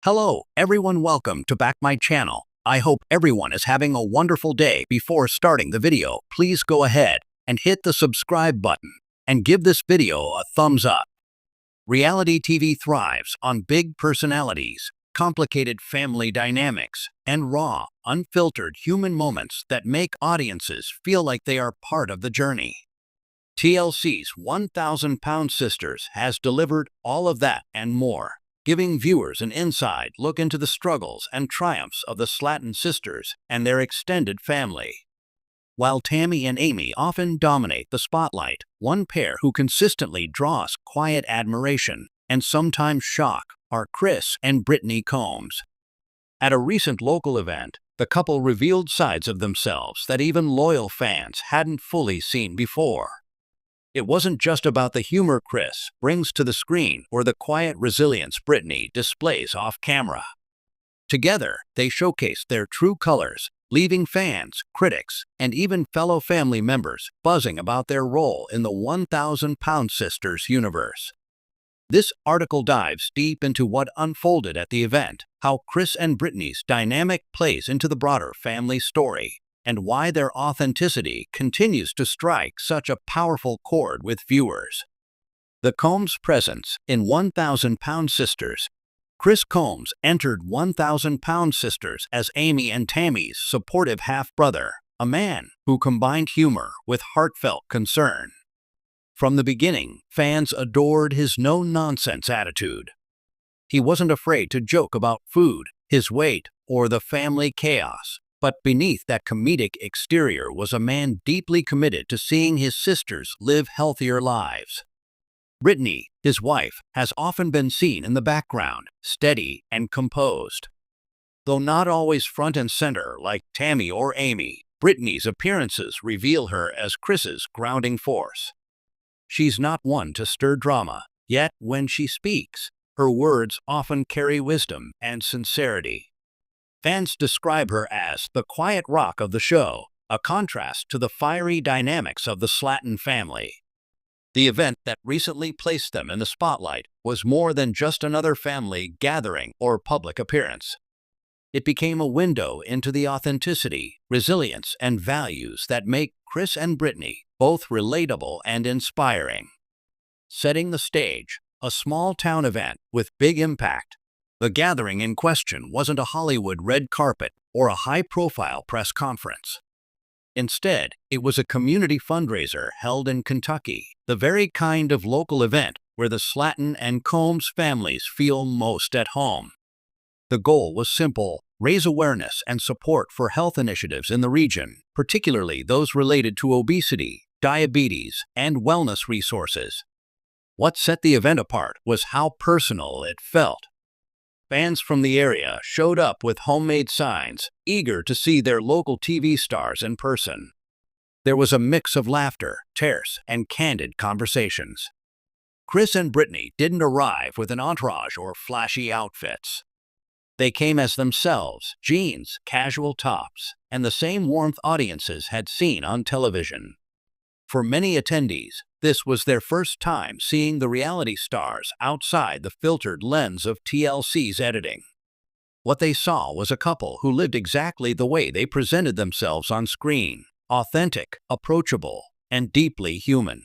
Hello, everyone. Welcome to back my channel. I hope everyone is having a wonderful day. Before starting the video, please go ahead and hit the subscribe button and give this video a thumbs up. Reality TV thrives on big personalities, complicated family dynamics, and raw, unfiltered human moments that make audiences feel like they are part of the journey. TLC's 1,000-Pound Sisters has delivered all of that and more, giving viewers an inside look into the struggles and triumphs of the Slatton sisters and their extended family. While Tammy and Amy often dominate the spotlight, one pair who consistently draws quiet admiration and sometimes shock are Chris and Brittany Combs. At a recent local event, the couple revealed sides of themselves that even loyal fans hadn't fully seen before. It wasn't just about the humor Chris brings to the screen or the quiet resilience Brittany displays off camera. Together, they showcased their true colors, leaving fans, critics, and even fellow family members buzzing about their role in the 1,000-Pound Sisters universe. This article dives deep into what unfolded at the event, how Chris and Brittany's dynamic plays into the broader family story, and why their authenticity continues to strike such a powerful chord with viewers. The Combs' presence in 1,000-Pound Sisters. Chris Combs entered 1,000-Pound Sisters as Amy and Tammy's supportive half-brother, a man who combined humor with heartfelt concern. From the beginning, fans adored his no-nonsense attitude. He wasn't afraid to joke about food, his weight, or the family chaos. But beneath that comedic exterior was a man deeply committed to seeing his sisters live healthier lives. Brittany, his wife, has often been seen in the background, steady and composed. Though not always front and center like Tammy or Amy, Brittany's appearances reveal her as Chris's grounding force. She's not one to stir drama, yet when she speaks, her words often carry wisdom and sincerity. Fans describe her as the quiet rock of the show, a contrast to the fiery dynamics of the Slatton family. The event that recently placed them in the spotlight was more than just another family gathering or public appearance. It became a window into the authenticity, resilience, and values that make Chris and Brittany both relatable and inspiring. Setting the stage, a small-town event with big impact. The gathering in question wasn't a Hollywood red carpet or a high-profile press conference. Instead, it was a community fundraiser held in Kentucky, the very kind of local event where the Slatton and Combs families feel most at home. The goal was simple: raise awareness and support for health initiatives in the region, particularly those related to obesity, diabetes, and wellness resources. What set the event apart was how personal it felt. Fans from the area showed up with homemade signs, eager to see their local TV stars in person. There was a mix of laughter, tears, and candid conversations. Chris and Brittany didn't arrive with an entourage or flashy outfits. They came as themselves, jeans, casual tops, and the same warmth audiences had seen on television. For many attendees, this was their first time seeing the reality stars outside the filtered lens of TLC's editing. What they saw was a couple who lived exactly the way they presented themselves on screen: authentic, approachable, and deeply human.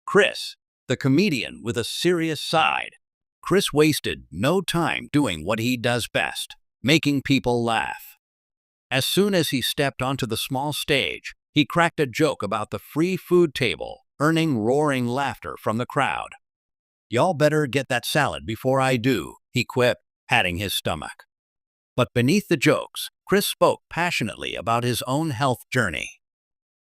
Chris, the comedian with a serious side. Chris wasted no time doing what he does best: making people laugh. As soon as he stepped onto the small stage, he cracked a joke about the free food table, earning roaring laughter from the crowd. "Y'all better get that salad before I do," he quipped, patting his stomach. But beneath the jokes, Chris spoke passionately about his own health journey.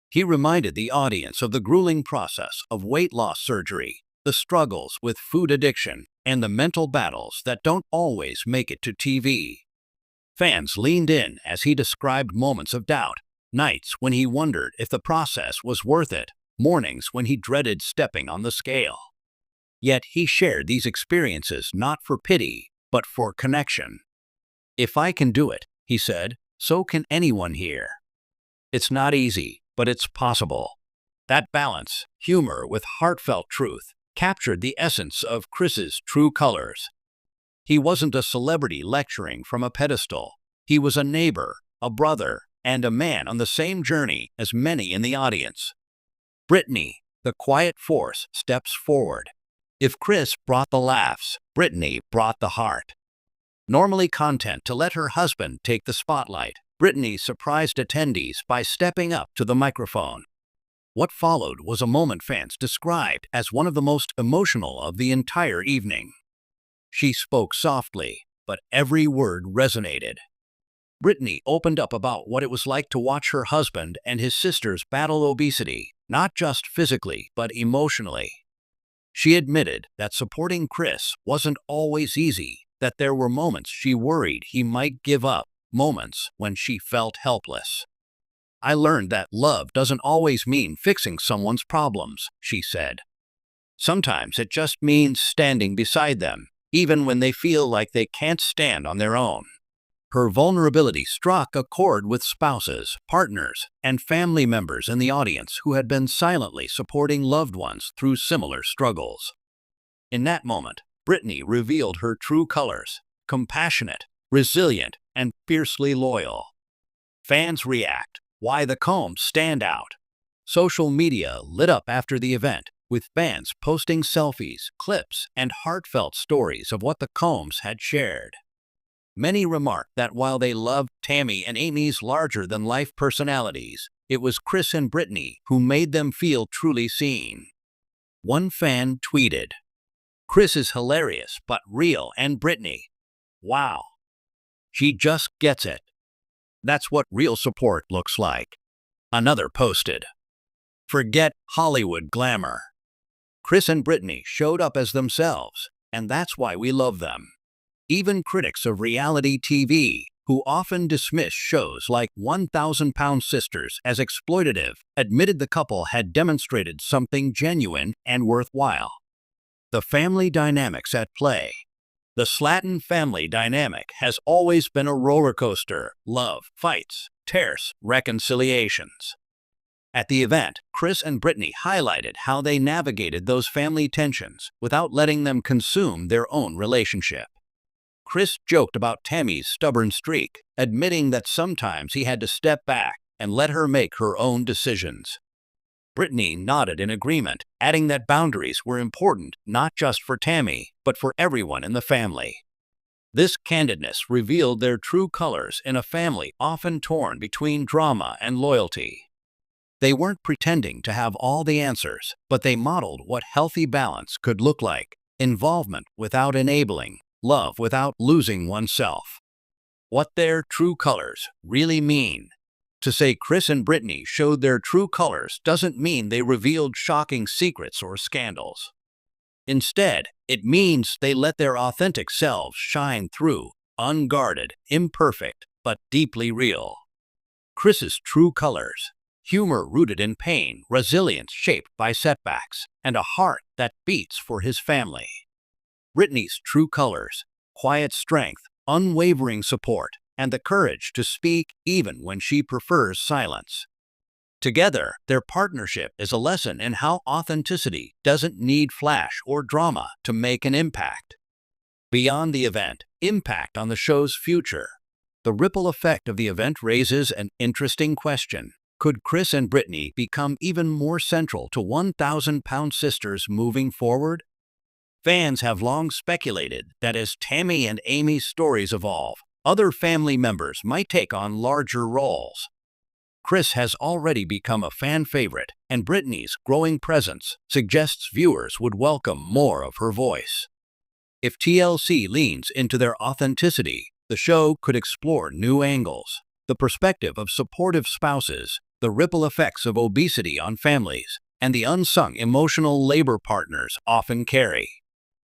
He reminded the audience of the grueling process of weight loss surgery, the struggles with food addiction, and the mental battles that don't always make it to TV. Fans leaned in as he described moments of doubt, nights when he wondered if the process was worth it, mornings when he dreaded stepping on the scale. Yet he shared these experiences not for pity, but for connection. "If I can do it," he said, "so can anyone here. It's not easy, but it's possible." That balance, humor with heartfelt truth, captured the essence of Chris's true colors. He wasn't a celebrity lecturing from a pedestal. He was a neighbor, a brother, and a man on the same journey as many in the audience. Brittany, the quiet force, steps forward. If Chris brought the laughs, Brittany brought the heart. Normally content to let her husband take the spotlight, Brittany surprised attendees by stepping up to the microphone. What followed was a moment fans described as one of the most emotional of the entire evening. She spoke softly, but every word resonated. Brittany opened up about what it was like to watch her husband and his sisters battle obesity, not just physically, but emotionally. She admitted that supporting Chris wasn't always easy, that there were moments she worried he might give up, moments when she felt helpless. "I learned that love doesn't always mean fixing someone's problems," she said. "Sometimes it just means standing beside them, even when they feel like they can't stand on their own." Her vulnerability struck a chord with spouses, partners, and family members in the audience who had been silently supporting loved ones through similar struggles. In that moment, Brittany revealed her true colors: compassionate, resilient, and fiercely loyal. Fans react. Why the Combs stand out. Social media lit up after the event, with fans posting selfies, clips, and heartfelt stories of what the Combs had shared. Many remarked that while they loved Tammy and Amy's larger-than-life personalities, it was Chris and Brittany who made them feel truly seen. One fan tweeted, "Chris is hilarious but real, and Brittany, wow. She just gets it. That's what real support looks like." Another posted, "Forget Hollywood glamour. Chris and Brittany showed up as themselves, and that's why we love them." Even critics of reality TV, who often dismiss shows like 1,000-Pound Sisters as exploitative, admitted the couple had demonstrated something genuine and worthwhile. The family dynamics at play. The Slatton family dynamic has always been a roller coaster: love, fights, tears, reconciliations. At the event, Chris and Brittany highlighted how they navigated those family tensions without letting them consume their own relationship. Chris joked about Tammy's stubborn streak, admitting that sometimes he had to step back and let her make her own decisions. Brittany nodded in agreement, adding that boundaries were important not just for Tammy, but for everyone in the family. This candidness revealed their true colors in a family often torn between drama and loyalty. They weren't pretending to have all the answers, but they modeled what healthy balance could look like: involvement without enabling, love without losing oneself. What their true colors really mean. To say Chris and Brittany showed their true colors doesn't mean they revealed shocking secrets or scandals. Instead, it means they let their authentic selves shine through, unguarded, imperfect, but deeply real. Chris's true colors: humor rooted in pain, resilience shaped by setbacks, and a heart that beats for his family. Brittany's true colors: quiet strength, unwavering support, and the courage to speak even when she prefers silence. Together, their partnership is a lesson in how authenticity doesn't need flash or drama to make an impact. Beyond the event, impact on the show's future. The ripple effect of the event raises an interesting question. Could Chris and Brittany become even more central to 1,000-Pound Sisters moving forward? Fans have long speculated that as Tammy and Amy's stories evolve, other family members might take on larger roles. Chris has already become a fan favorite, and Brittany's growing presence suggests viewers would welcome more of her voice. If TLC leans into their authenticity, the show could explore new angles: the perspective of supportive spouses, the ripple effects of obesity on families, and the unsung emotional labor partners often carry.